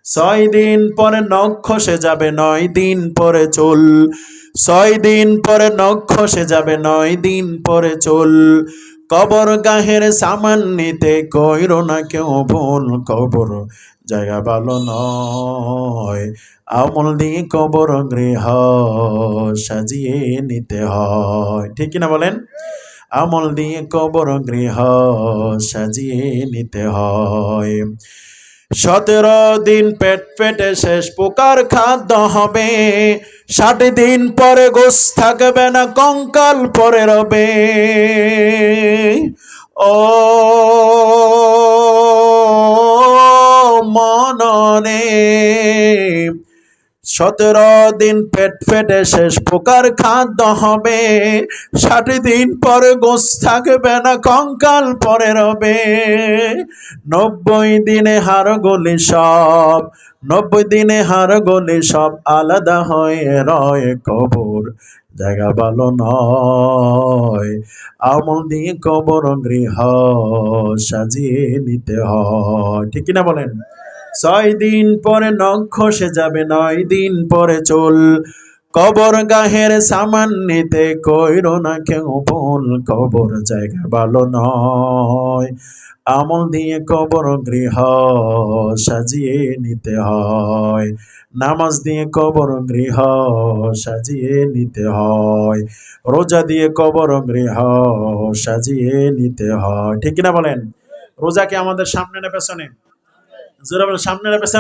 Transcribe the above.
দিন পরে নখ খসে যাবে, 9 দিন পরে চুল। দিন পরে নখ খসে যাবে, 9 দিন পরে চুল। কবর গাহের সামান নিতে কইরো না কেউ ভুল, কবর জায়গা ভালো নয়, আমল দিয়ে কবর গৃহ সাজিয়ে নিতে হয়। ঠিক কিনা বলেন? আমল দিয়ে কবর গৃহ সাজিয়ে নিতে হয়। 17 দিন পেট পেটে শেষ পোকার খাদ্য হবে, 60 দিন পরে গোস থাকবে না, কঙ্কাল পরে রবে। ও মনরে, 17 দিন পেট ফেটে শেষ পোকার খাদ্য হবে, 60 দিন পরে গোস থাকবে না, কঙ্কাল পরে রবে। 90 দিনে হাড় গলি সব, 90 দিনে হাড় গলি সব আলাদা হয়ে রয়, কবর জায়গা ভালো নয়, আমল দিয়ে কবর গৃহ সাজিয়ে নিতে হয়। ঠিক কিনা বলেন? 6 দিন পরে নখ খসে যাবে, 9 দিন পরে চুল। কবর গাহের সামান নিতে কইরো না কেউ ভুল, কবর জায়গা ভালো নয়, আমল দিয়ে কবর গৃহ সাজিয়ে নিতে হয়। নামাজ দিয়ে কবর গৃহ সাজিয়ে নিতে হয়, রোজা দিয়ে কবর গৃহ সাজিয়ে নিতে হয়। ঠিক কিনা বলেন? রোজা কি আমাদের সামনে না পেছনে? জোরে বলেন, সামনে না পেছনে?